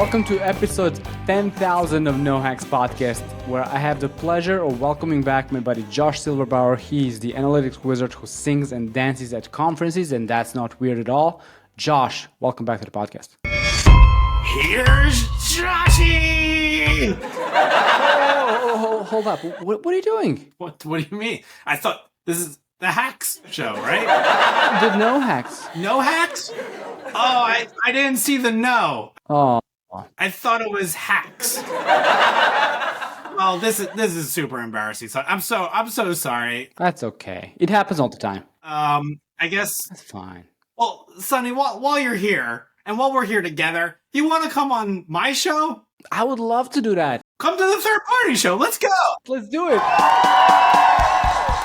Welcome to episode 10,000 of No Hacks Podcast, where I have the pleasure of welcoming back my buddy Josh Silverbauer. He's the analytics wizard who sings and dances at conferences, and that's not weird at all. Josh, welcome back to the podcast. Here's Joshy! Hold up. What are you doing? What do you mean? I thought this is the Hacks show, right? The No Hacks. No Hacks? Oh, I didn't see the no. Oh. I thought it was Hacks. Well, this is super embarrassing. So I'm so sorry. That's okay. It happens all the time. I guess That's fine. Well, Sonny, while you're here and while we're here together, you want to come on my show? I would love to do that. Come to the third party show. Let's go. Let's do it.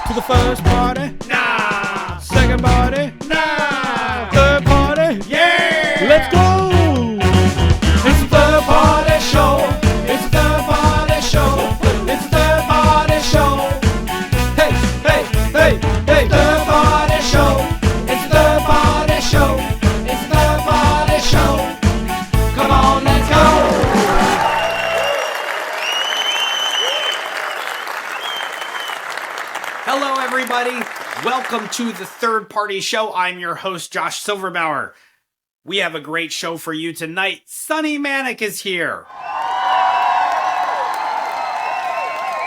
To the first party, Nah. second party, Nah. third party. Yeah. Let's go! It's the third party show. It's the third party show. It's the third party show. Hey, hey, hey, hey, third party show. It's the third party show. It's the third party show. Come on, let's go. Hello, everybody. Welcome to the Third Party Show. I'm your host, Josh Silverbauer. We have a great show for you tonight. Sani Manić is here.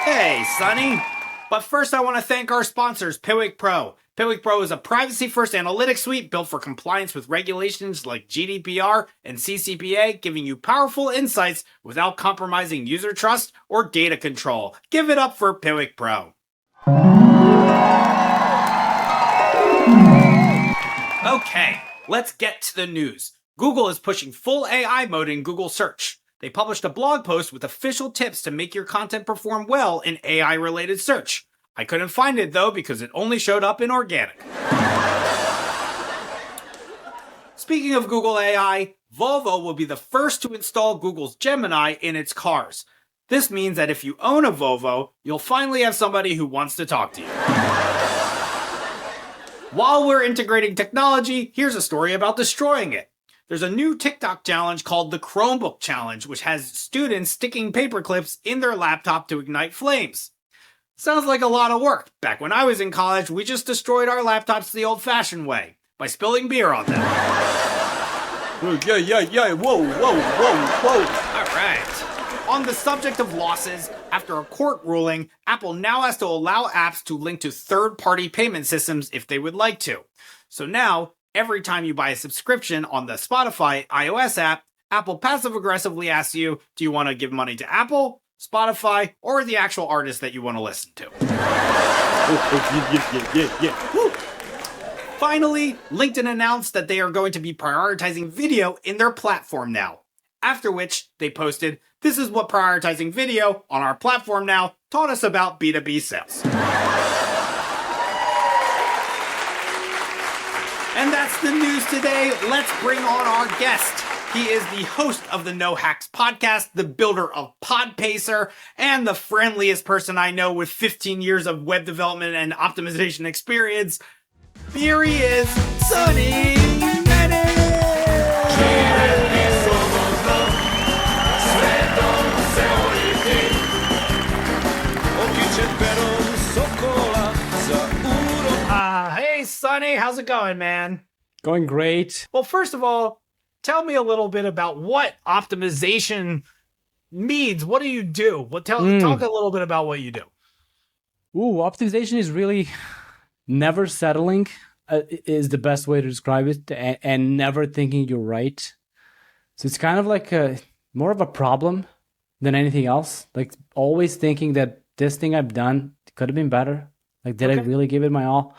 Hey, Sonny. But first, I want to thank our sponsors, Piwik Pro. Piwik Pro is a privacy-first analytics suite built for compliance with regulations like GDPR and CCPA, giving you powerful insights without compromising user trust or data control. Give it up for Piwik Pro. Okay, let's get to the news. Google is pushing full AI mode in Google Search. They published a blog post with official tips to make your content perform well in AI-related search. I couldn't find it though because it only showed up in organic. Speaking of Google AI, Volvo will be the first to install Google's Gemini in its cars. This means that if you own a Volvo, you'll finally have somebody who wants to talk to you. While we're integrating technology, here's a story about destroying it. There's a new TikTok challenge called the Chromebook Challenge, which has students sticking paper clips in their laptop to ignite flames. Sounds like a lot of work. Back when I was in college, we just destroyed our laptops the old-fashioned way, by spilling beer on them. Yeah, whoa. Alright. On the subject of losses, after a court ruling, Apple now has to allow apps to link to third-party payment systems if they would like to. So now, every time you buy a subscription on the Spotify iOS app, Apple passive-aggressively asks you, do you want to give money to Apple, Spotify, or the actual artist that you want to listen to? Yeah. Woo. Finally, LinkedIn announced that they are going to be prioritizing video in their platform now. After which, they posted, this is what prioritizing video on our platform now taught us about B2B sales. And that's the news today. Let's bring on our guest. He is the host of the No Hacks podcast, the builder of PodPacer, and the friendliest person I know with 15 years of web development and optimization experience. Here he is, Sani Manić! Hey, Sonny, how's it going, man? Going great. Well, first of all, tell me a little bit about what optimization means. What do you do? Talk a little bit about what you do. Optimization is really never settling, is the best way to describe it, and never thinking you're right. So it's kind of like more of a problem than anything else. Like always thinking that this thing I've done could have been better. Like, did I really give it my all?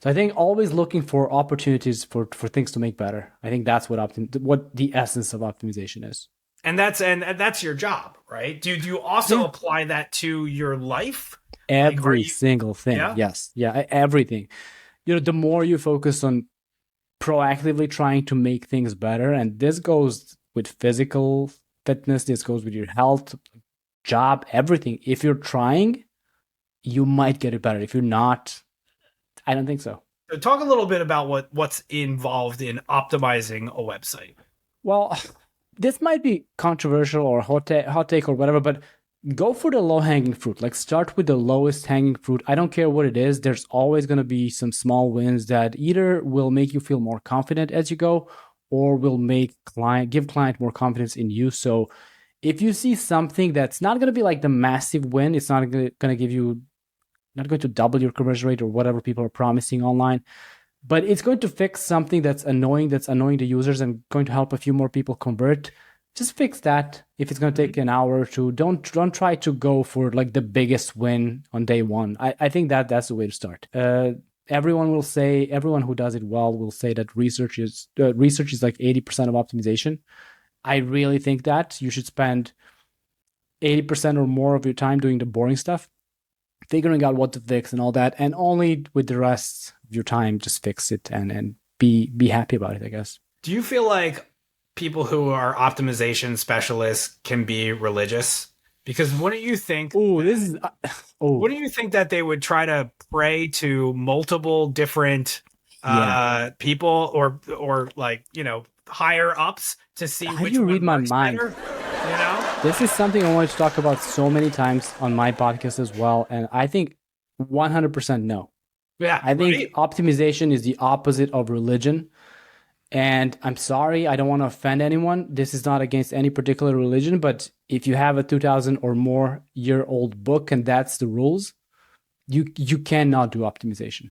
So I think always looking for opportunities for things to make better. I think that's what the essence of optimization is. And that's your job, right? Do you also apply that to your life? Every single thing. Yeah? Yes. Yeah, everything. The more you focus on proactively trying to make things better, and this goes with physical fitness, this goes with your health, job, everything. If you're trying, you might get it better. If you're not, I don't think so. Talk a little bit about what's involved in optimizing a website. Well, this might be controversial or hot take or whatever, but go for the low-hanging fruit. Like, start with the lowest hanging fruit. I don't care what it is. There's always going to be some small wins that either will make you feel more confident as you go, or will give client more confidence in you. So if you see something that's not going to be like the massive win, it's not going to give you, not going to double your conversion rate or whatever people are promising online, but it's going to fix something that's annoying the users and going to help a few more people convert. Just fix that. If it's going to take an hour or two, don't try to go for like the biggest win on day one. I think that's the way to start. Everyone who does it well will say that research is like 80% of optimization. I really think that you should spend 80% or more of your time doing the boring stuff, figuring out what to fix and all that, and only with the rest of your time just fix it and be happy about it, I guess. Do you feel like people who are optimization specialists can be religious? Because wouldn't you think wouldn't you think that they would try to pray to multiple different people or like, you know, higher ups to see which you one read my works mind better, you know? This is something I wanted to talk about so many times on my podcast as well, and I think 100% no. Yeah, I think optimization is the opposite of religion. And I'm sorry, I don't want to offend anyone. This is not against any particular religion, but if you have a 2,000 or more year old book and that's the rules, you cannot do optimization.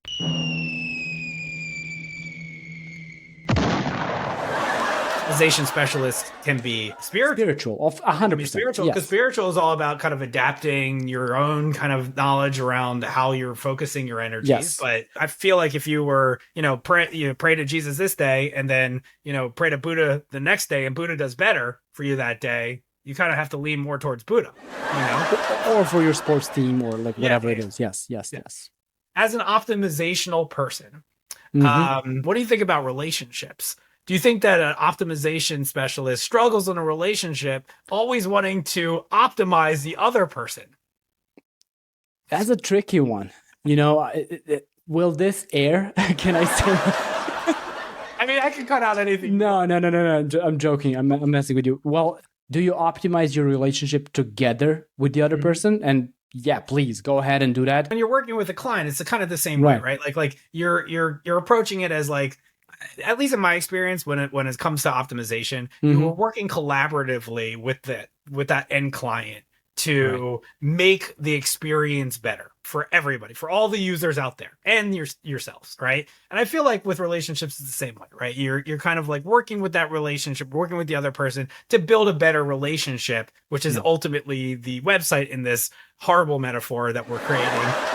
Optimization specialists can be spiritual. 100%. Spiritual, because spiritual is all about kind of adapting your own kind of knowledge around how you're focusing your energies. Yes. But I feel like if you were, pray to Jesus this day and then, pray to Buddha the next day and Buddha does better for you that day, you kind of have to lean more towards Buddha, Or for your sports team or like whatever it is. Yes. As an optimizational person, what do you think about relationships? Do you think that an optimization specialist struggles in a relationship, always wanting to optimize the other person? That's a tricky one. Will this air? Can I say? I mean, I can cut out anything. No. I'm joking. I'm messing with you. Well, do you optimize your relationship together with the other person? And yeah, please go ahead and do that. When you're working with a client, it's kind of the same way, right? Like you're approaching it as like, at least in my experience, when it comes to optimization, you are working collaboratively with that end client to make the experience better for everybody, for all the users out there and yourselves, right? And I feel like with relationships, it's the same way, right? You're kind of like working with that relationship, working with the other person to build a better relationship, which is ultimately the website in this horrible metaphor that we're creating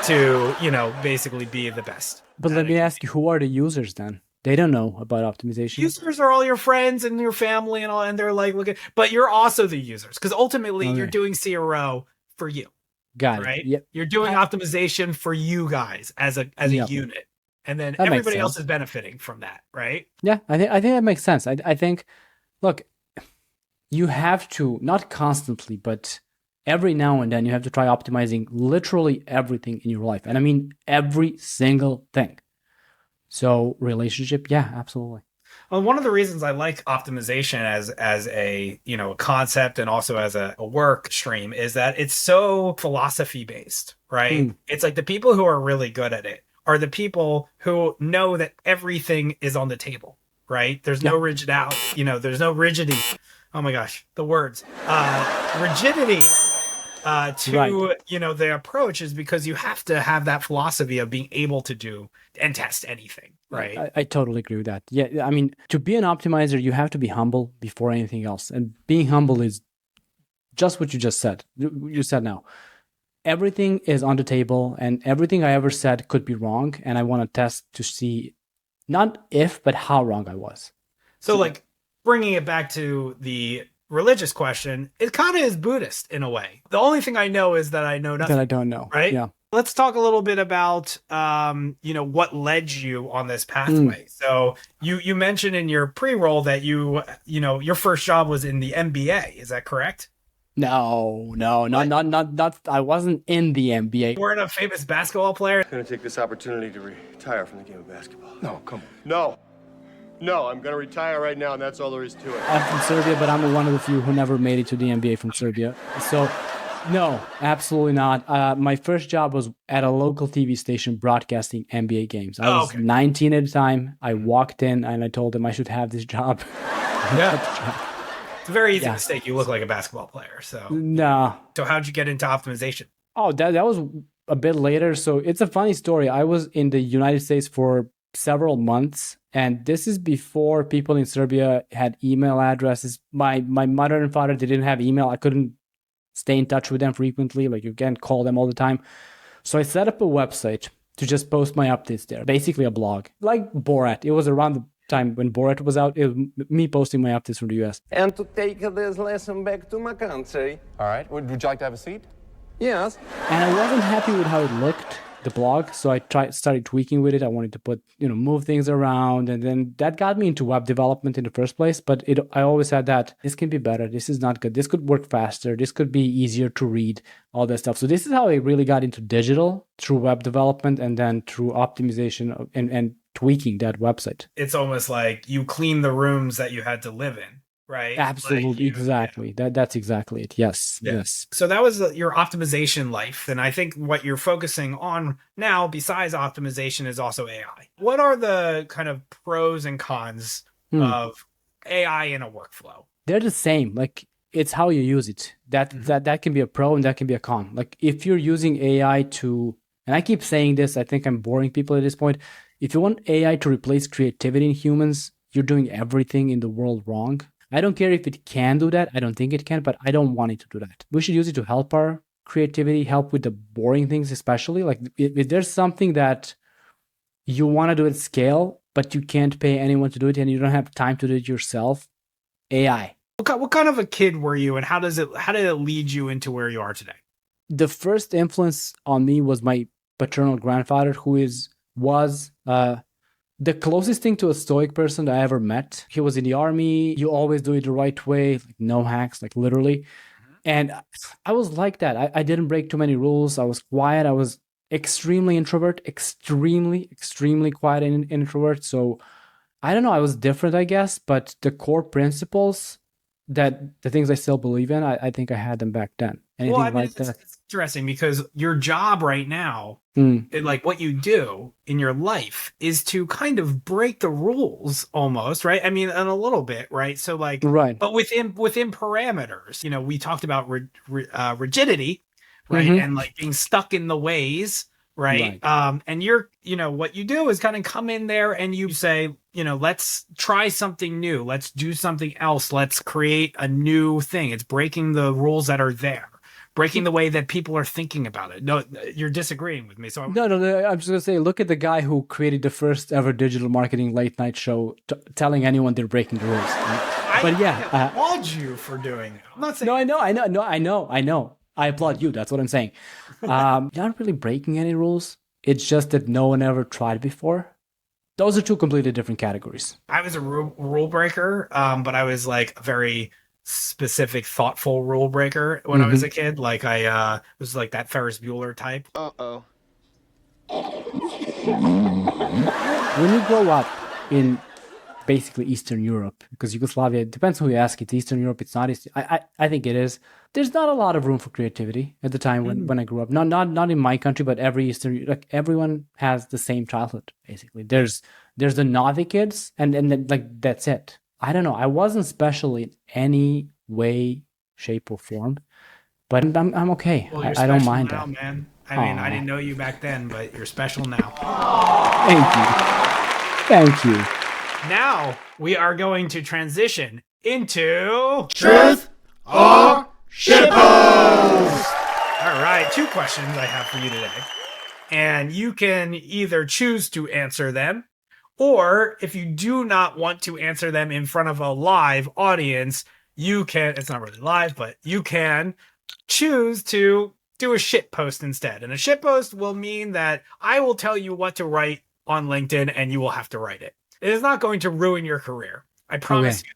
to, basically be the best. But let me ask you, who are the users then? They don't know about optimization. Users are all your friends and your family and all, and they're like, look at, but you're also the users because ultimately you're doing CRO for you. Got it. Right? Yep. You're doing optimization for you guys as a unit, and then that everybody else is benefiting from that, right? Yeah, I think that makes sense. I think, look, you have to, not constantly, but every now and then you have to try optimizing literally everything in your life, and I mean every single thing. So relationship, yeah, absolutely. Well, one of the reasons I like optimization as a concept and also as a work stream is that it's so philosophy based, right? It's like the people who are really good at it are the people who know that everything is on the table, right? There's no rigidity, there's no rigidity. Oh my gosh, the words. Rigidity. The approach is because you have to have that philosophy of being able to do and test anything, right? I totally agree with that. Yeah, I mean, to be an optimizer, you have to be humble before anything else. And being humble is just what you just said. You said now. Everything is on the table and everything I ever said could be wrong. And I want to test to see not if, but how wrong I was. So like bringing it back to the religious question, it kind of is Buddhist in a way. The only thing I know is that I know nothing. That I don't know. Right? Yeah. Let's talk a little bit about, what led you on this pathway. So you mentioned in your pre-roll that your first job was in the NBA. Is that correct? No, not. I wasn't in the NBA. You weren't a famous basketball player? I'm going to take this opportunity to retire from the game of basketball. No, come on. No. No, I'm going to retire right now, and that's all there is to it. I'm from Serbia, but I'm one of the few who never made it to the NBA from Serbia. So, no, absolutely not. My first job was at a local TV station broadcasting NBA games. I was 19 at the time. I walked in and I told them I should have this job. Yeah. It's a very easy mistake. You look like a basketball player. So no. So how'd you get into optimization? Oh, that was a bit later. So it's a funny story. I was in the United States for several months, and this is before people in Serbia had email addresses. My mother and father, they didn't have email. I couldn't stay in touch with them frequently. Like, you can't call them all the time. So I set up a website to just post my updates there. Basically a blog, like Borat. It was around the time when Borat was out. It was me posting my updates from the US. And to take this lesson back to my country. All right. Would you like to have a seat? Yes. And I wasn't happy with how it looked, the blog. So I started tweaking with it. I wanted to put, move things around. And then that got me into web development in the first place. But I always had that, this can be better. This is not good. This could work faster. This could be easier to read, all that stuff. So this is how I really got into digital, through web development and then through optimization and tweaking that website. It's almost like you clean the rooms that you had to live in. Right. Absolutely. Exactly. That's exactly it. Yes. Yeah. Yes. So that was your optimization life. And I think what you're focusing on now, besides optimization, is also AI. What are the kind of pros and cons of AI in a workflow? They're the same. Like, it's how you use it. That can be a pro and that can be a con. Like, if you're using AI to, and I keep saying this, I think I'm boring people at this point. If you want AI to replace creativity in humans, you're doing everything in the world wrong. I don't care if it can do that. I don't think it can, but I don't want it to do that. We should use it to help our creativity, help with the boring things, especially. Like, if there's something that you want to do at scale, but you can't pay anyone to do it and you don't have time to do it yourself, AI. What kind of a kid were you, and how did it lead you into where you are today? The first influence on me was my paternal grandfather, who was the closest thing to a stoic person that I ever met. He was in the army. You always do it the right way, like no hacks, like literally. And I was like that. I didn't break too many rules. I was quiet. I was extremely introvert, extremely quiet and introvert. So I don't know. I was different, I guess. But the core principles, that the things I still believe in, I think I had them back then. Anything like that. It's interesting because your job right now, like what you do in your life, is to kind of break the rules almost, right? I mean, in a little bit, right? So like, right. But within parameters, we talked about rigidity, right? And like being stuck in the ways, right? And you're, what you do is kind of come in there and you say, let's try something new. Let's do something else. Let's create a new thing. It's breaking the rules that are there. Breaking the way that people are thinking about it. No, you're disagreeing with me. So No. I'm just going to say, look at the guy who created the first ever digital marketing late night show, telling anyone they're breaking the rules. Right? But I applaud you for doing that. I'm not saying. No, I know. I applaud you. That's what I'm saying. You're not really breaking any rules. It's just that no one ever tried before. Those are two completely different categories. I was a rule breaker, but I was like a very specific, thoughtful rule breaker when I was a kid. Like I was like that Ferris Bueller type. Uh-oh. When you grow up in basically Eastern Europe, because Yugoslavia, it depends who you ask. It's Eastern Europe, it's not Eastern. I think it is. There's not a lot of room for creativity at the time when I grew up. Not in my country, but every Eastern, like everyone has the same childhood, basically. There's the naughty kids and then like that's it. I don't know. I wasn't special in any way, shape, or form, but I'm okay. Well, I don't mind now, that. Man. I mean, I didn't know you back then, but you're special now. Thank you. Now we are going to transition into Truth or Shitpost. All right, 2 questions I have for you today, and you can either choose to answer them, or if you do not want to answer them in front of a live audience, you can, it's not really live, but you can choose to do a shit post instead. And a shit post will mean that I will tell you what to write on LinkedIn and you will have to write it. It is not going to ruin your career. I promise you.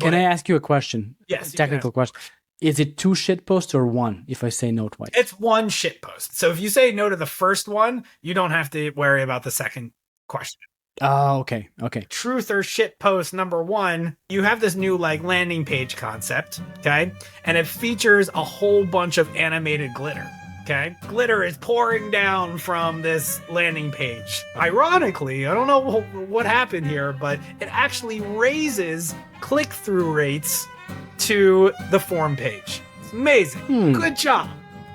Can I ask you a question? Yes. A technical question. Is it 2 shit posts or 1 if I say no twice? It's 1 shit post. So if you say no to the first one, you don't have to worry about the second question. Oh, okay. Okay. Truth or Shitpost number 1, you have this new like landing page concept, okay? And it features a whole bunch of animated glitter. Okay, glitter is pouring down from this landing page. Ironically, I don't know what happened here, but it actually raises click-through rates to the form page. It's amazing. Good job.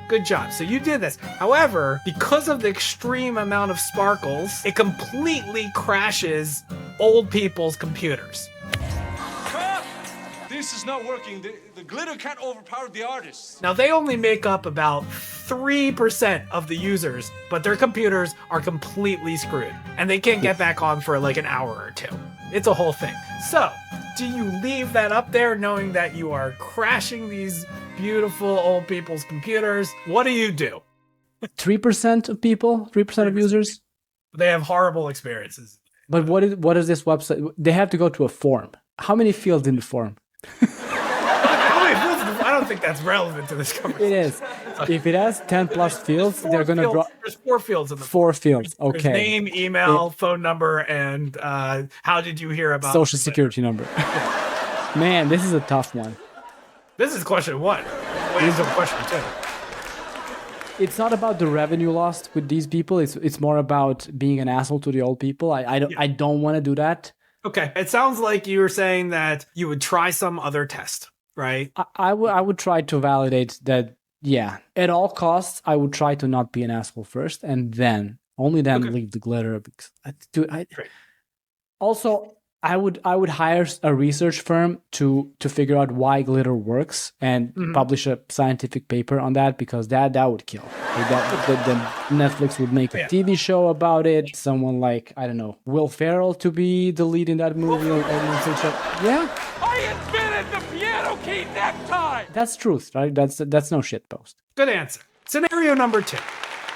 Good job. So you did this. However, because of the extreme amount of sparkles, it completely crashes old people's computers. This is not working. The glitter can't overpower the artists. Now, they only make up about 3% of the users, but their computers are completely screwed, and they can't get back on for like an hour or two. It's a whole thing. So, do you leave that up there knowing that you are crashing these beautiful old people's computers? What do you do? 3% of people, 3% of users. They have horrible experiences. But what is this website? They have to go to a form. How many fields in the form? I don't think that's relevant to this conversation. It is. If it has 10 plus fields, they're going to drop. There's 4 fields in the 4 fields. There's Okay. name, email, phone number, and how did you hear about Social security number. Man, this is a tough one. This is question 1. Wait until question 2. It's not about the revenue lost with these people. It's more about being an asshole to the old people. I don't want to do that. Okay. It sounds like you were saying that you would try some other test, right? I would try to validate that. Yeah, at all costs, I would try to not be an asshole first, and then only then leave the glitter. Because also, I would hire a research firm to figure out why glitter works and publish a scientific paper on that, because that would kill. Like then Netflix would make a TV show about it. Someone like, I don't know, Will Ferrell to be the lead in that movie or such. Yeah. I invented the piano key necktie! That's truth, right? That's no shitpost. Good answer. Scenario number 2.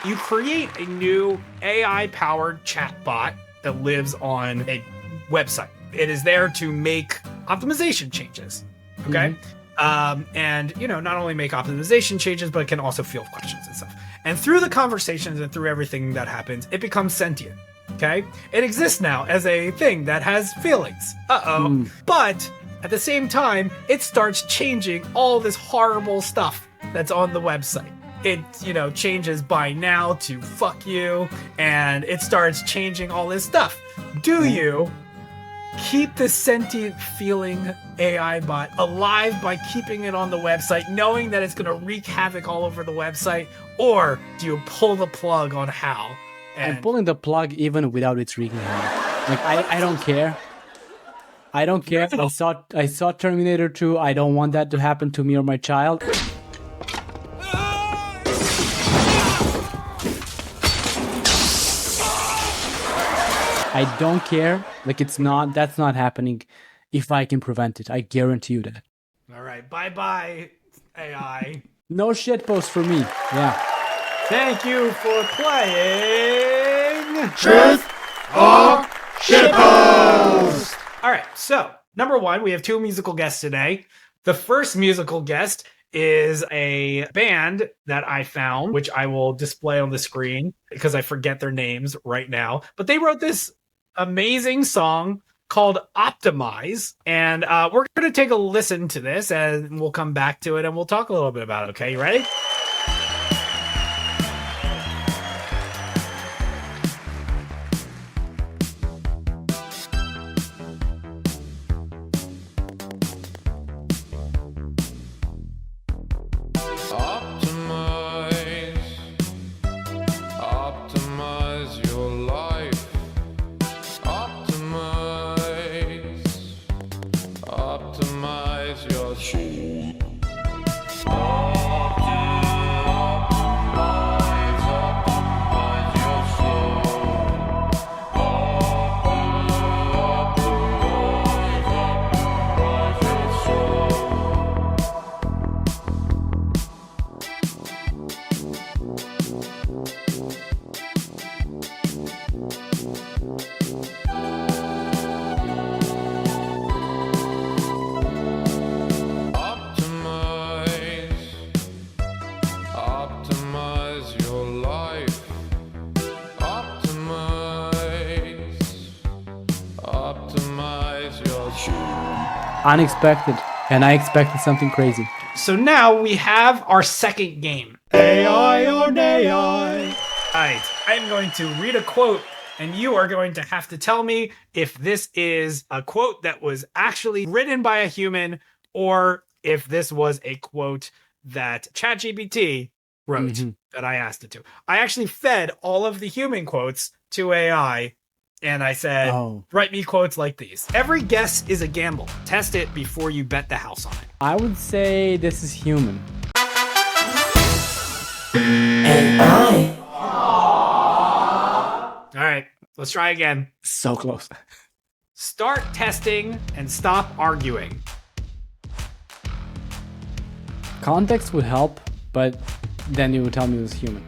You create a new AI-powered chatbot that lives on a website. It is there to make optimization changes. Okay. And, not only make optimization changes, but it can also field questions and stuff. And through the conversations and through everything that happens, it becomes sentient. Okay. It exists now as a thing that has feelings. But at the same time, it starts changing all this horrible stuff that's on the website. It, changes by now to fuck you, and it starts changing all this stuff. Do you keep the sentient feeling AI bot alive by keeping it on the website, knowing that it's going to wreak havoc all over the website? Or do you pull the plug on Hal? I'm pulling the plug even without its wreaking havoc. Like, I don't care. I don't care. I saw Terminator 2. I don't want that to happen to me or my child. I don't care. Like, that's not happening if I can prevent it. I guarantee you that. All right. Bye-bye, AI. No shitpost for me. Yeah. Thank you for playing Truth or Shitpost? All right. So, number 1, we have 2 musical guests today. The first musical guest is a band that I found, which I will display on the screen because I forget their names right now. But they wrote this amazing song called Optimize, and we're going to take a listen to this, and we'll come back to it, and we'll talk a little bit about it. Okay, you ready? Optimize your life. Optimize your soul. Optimize. unexpected, and I expected something crazy. So now we have our second game. AI or AI? Alright, I'm going to read a quote, and you are going to have to tell me if this is a quote that was actually written by a human, or if this was a quote that ChatGPT wrote that I asked it to. I actually fed all of the human quotes to AI, and I said, write me quotes like these. Every guess is a gamble. Test it before you bet the house on it. I would say this is human. AI. All right, let's try again. So close. Start testing and stop arguing. Context would help, but then you would tell me it was human.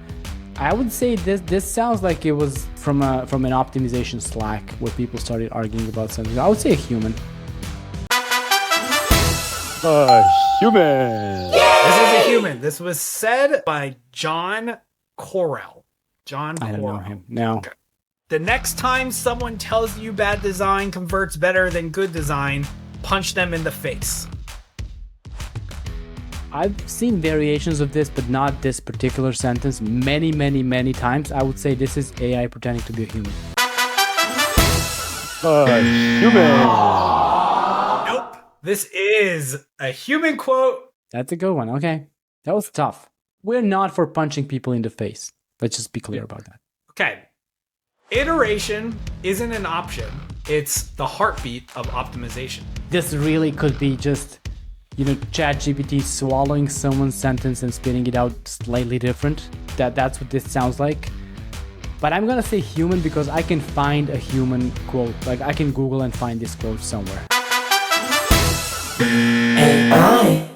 I would say this sounds like it was from an optimization Slack where people started arguing about something. I would say human. Human. This is a human. This was said by John Correll. John Correll. I don't know him. No. Okay. The next time someone tells you bad design converts better than good design, punch them in the face. I've seen variations of this, but not this particular sentence many, many, many times. I would say this is AI pretending to be a human. Human. Nope. This is a human quote. That's a good one. Okay. That was tough. We're not for punching people in the face. Let's just be clear about that. Okay. Iteration isn't an option. It's the heartbeat of optimization. This really could be just, ChatGPT swallowing someone's sentence and spitting it out slightly different. That's what this sounds like. But I'm gonna say human because I can find a human quote. Like I can Google and find this quote somewhere. AI.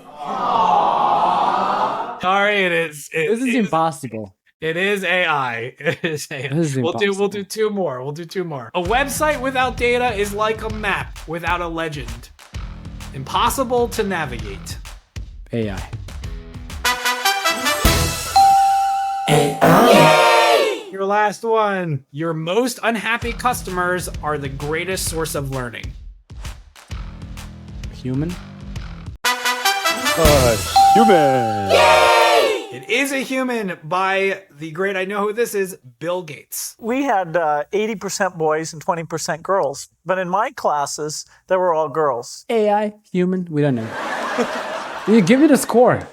Sorry, it is. This is impossible. It is AI. It is AI. This is We'll impossible. do two more. We'll do two more. A website without data is like a map without a legend. Impossible to navigate. AI. AI. Your last one. Your most unhappy customers are the greatest source of learning. Human. Human. It is a human by the great, I know who this is, Bill Gates. We had 80% boys and 20% girls. But in my classes, they were all girls. AI. Human. We don't know. You give me the score.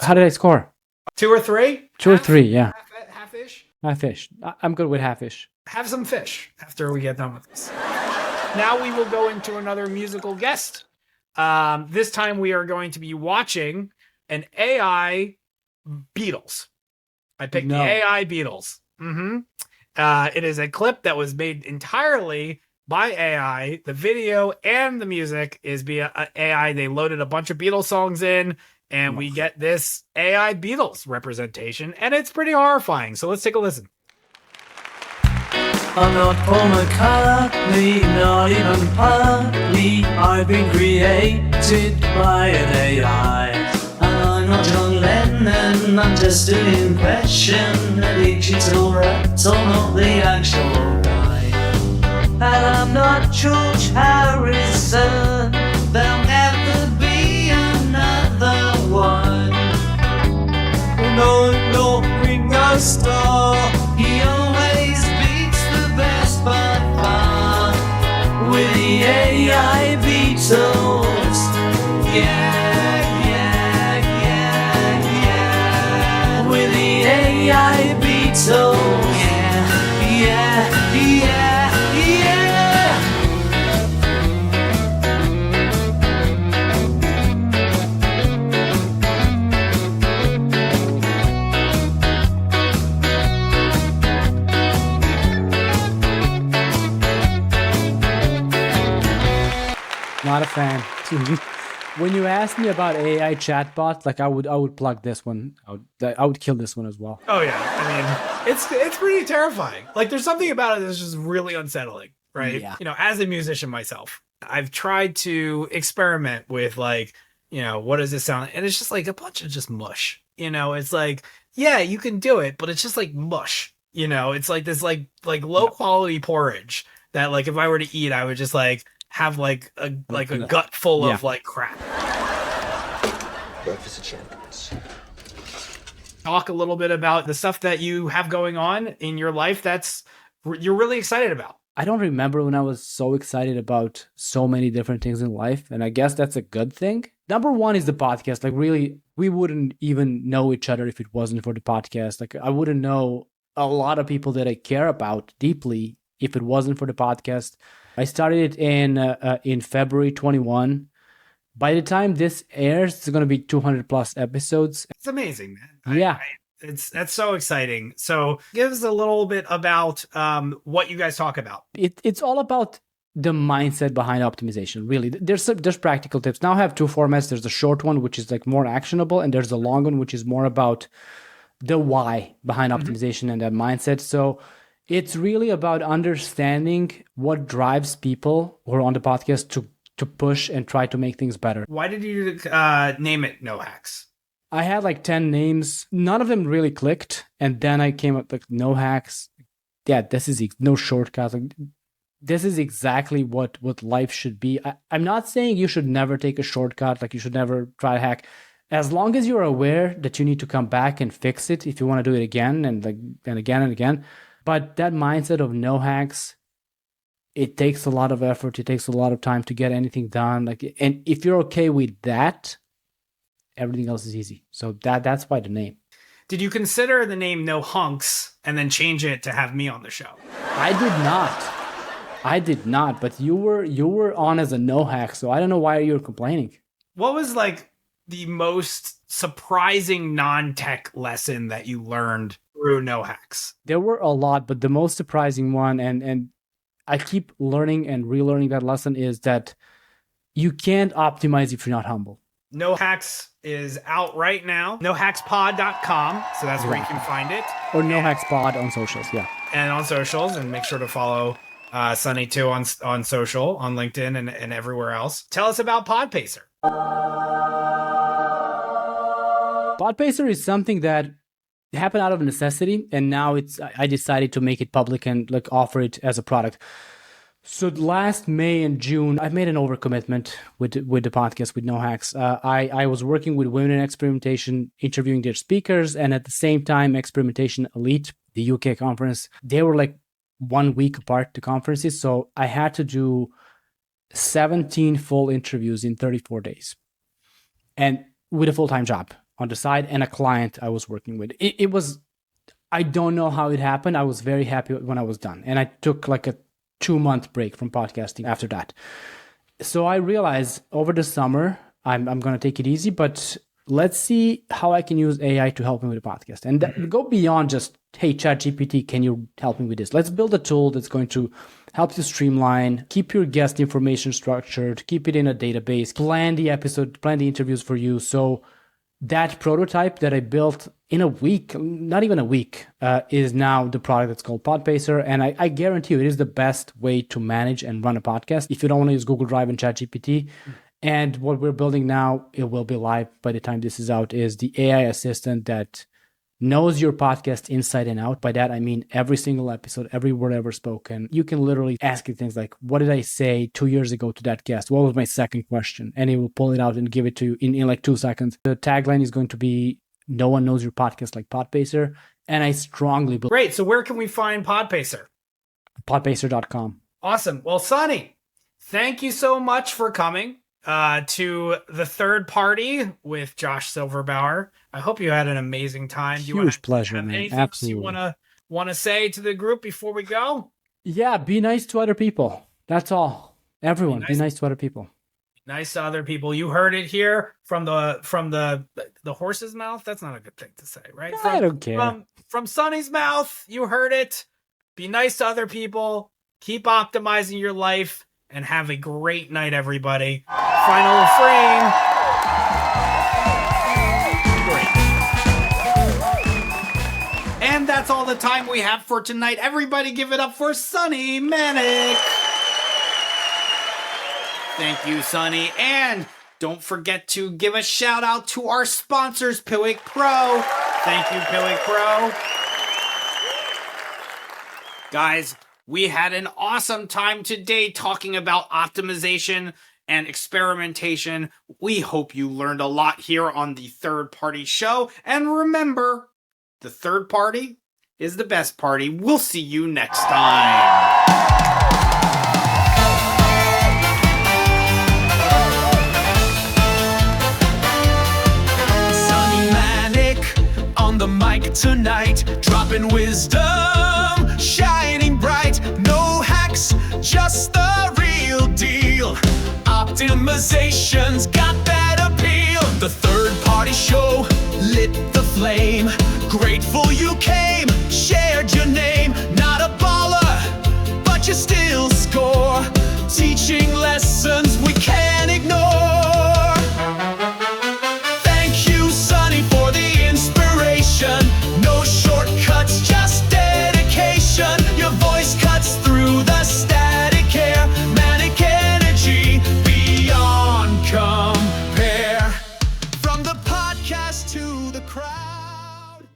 How did I score? 2 or 3? 2 or 3, yeah. Half-ish? Half-ish. I'm good with half-ish. Have some fish after we get done with this. Now we will go into another musical guest. This time we are going to be watching an AI Beatles. I picked the AI Beatles. It is a clip that was made entirely by AI. The video and the music is via AI. They loaded a bunch of Beatles songs in, and we get this AI Beatles representation, and it's pretty horrifying. So let's take a listen. I'm not Paul McCartney, not even partly. I've been created by an AI. I'm not John Lennon, I'm just an impression. A digital reptile, not the actual guy. And I'm not George Harrison, there'll never be another one. No Ringo Starr, he always beats the best by far. With the AI Beatles, with the AI Beatles, Not a fan. When you asked me about AI chatbot, like I would plug this one. I would kill this one as well. Oh yeah, I mean, it's pretty terrifying. Like there's something about it that's just really unsettling, right? Yeah. As a musician myself, I've tried to experiment with like, what does this sound like? And it's just like a bunch of just mush. It's like, yeah, you can do it, but it's just like mush. It's like this like low quality porridge that like if I were to eat, I would just like have like a gut full of like crap. Breakfast of champions. Talk a little bit about the stuff that you have going on in your life that's you're really excited about. I don't remember when I was so excited about so many different things in life, and I guess that's a good thing. Number one is the podcast. Like, really, we wouldn't even know each other if it wasn't for the podcast. Like, I wouldn't know a lot of people that I care about deeply if it wasn't for the podcast. I started it in February 21. By the time this airs, it's going to be 200 plus episodes. It's amazing, man. Yeah. That's so exciting. So give us a little bit about what you guys talk about. It's all about the mindset behind optimization, really. There's practical tips. Now I have two formats. There's the short one, which is like more actionable, and there's the long one, which is more about the why behind optimization and that mindset. So it's really about understanding what drives people who are on the podcast to push and try to make things better. Why did you name it No Hacks? I had like 10 names. None of them really clicked. And then I came up like No Hacks. Yeah, this is no shortcuts. Like, this is exactly what life should be. I'm not saying you should never take a shortcut, like you should never try to hack. As long as you're aware that you need to come back and fix it if you want to do it again and again and again. But that mindset of no hacks, it takes a lot of effort. It takes a lot of time to get anything done. And if you're okay with that, everything else is easy. So that's why the name. Did you consider the name No Hunks and then change it to have me on the show? I did not, but you were on as a no hack, so I don't know why you're complaining. What was like the most surprising non-tech lesson that you learned through No Hacks? There were a lot, but the most surprising one, and I keep learning and relearning that lesson, is that you can't optimize if you're not humble. No Hacks is out right now. NoHacksPod.com. So that's where you can find it. Or No Hacks Pod on socials, yeah. And on socials, and make sure to follow Sani too on social, on LinkedIn and everywhere else. Tell us about PodPacer. PodPacer is something that happened out of necessity, and now I decided to make it public and like offer it as a product. So last May and June, I've made an overcommitment with the podcast with No Hacks. I was working with Women in Experimentation, interviewing their speakers, and at the same time, Experimentation Elite, the UK conference, they were like 1 week apart, the conferences. So I had to do 17 full interviews in 34 days, and with a full-time job on the side and a client I was working with. It was, I don't know how it happened. I was very happy when I was done, and I took like a 2-month break from podcasting after that. So I realized over the summer, I'm going to take it easy, but let's see how I can use AI to help me with the podcast. And go beyond just, hey, ChatGPT, can you help me with this? Let's build a tool that's going to help you streamline, keep your guest information structured, keep it in a database, plan the episode, plan the interviews for you. So that prototype that I built in a week, not even a week, is now the product that's called PodPacer. And I guarantee you it is the best way to manage and run a podcast if you don't want to use Google Drive and ChatGPT. And what we're building now, it will be live by the time this is out, is the AI assistant that knows your podcast inside and out. By that, I mean every single episode, every word ever spoken. You can literally ask it things like, what did I say 2 years ago to that guest? What was my second question? And it will pull it out and give it to you in like 2 seconds. The tagline is going to be, no one knows your podcast like PodPacer. And I strongly believe. Great. So where can we find PodPacer? PodPacer.com. Awesome. Well, Sani, thank you so much for coming to the third party with Josh Silverbauer. I hope you had an amazing time. Huge pleasure, man. Anything Absolutely. else you want to say to the group before we go? Yeah, be nice to other people. That's all. Everyone, be nice to other people. Nice to other people. You heard it here from the horse's mouth. That's not a good thing to say, right? I don't care. From Sani's mouth, you heard it. Be nice to other people. Keep optimizing your life, and have a great night, everybody. Final frame. Great. And that's all the time we have for tonight. Everybody give it up for Sani Manić. Thank you, Sani. And don't forget to give a shout out to our sponsors, Piwik Pro. Thank you, Piwik Pro. Guys, We had an awesome time today talking about optimization and experimentation. We hope you learned a lot here on the Third Party Show. And remember, the third party is the best party. We'll see you next time. Sani Manić on the mic tonight, dropping wisdom, shining bright. No hacks, just the real deal. Optimization's got that appeal. The Third Party Show lit the flame. Grateful you came, shared your name. Not a baller, but you still score. Teaching lessons we can't ignore. Thank you, Sonny, for the inspiration. No shortcuts, just dedication. Your voice cuts through the static air. Manic energy beyond compare. From the podcast to the crowd.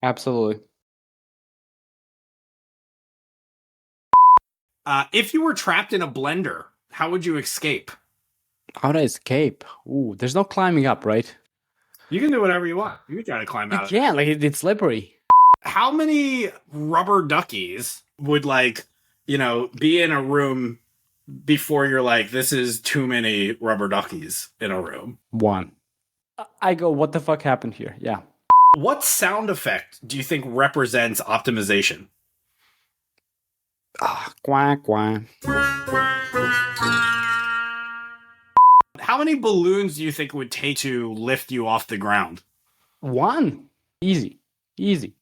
Absolutely. If you were trapped in a blender, how would you escape? How to escape? Ooh, there's no climbing up, right? You can do whatever you want. You can try to climb out. Yeah, like it's slippery. How many rubber duckies would, like, you know, be in a room before you're like, this is too many rubber duckies in a room? One. I go, what the fuck happened here? Yeah. What sound effect do you think represents optimization? Quack, quack. How many balloons do you think it would take to lift you off the ground? One. Easy. Easy.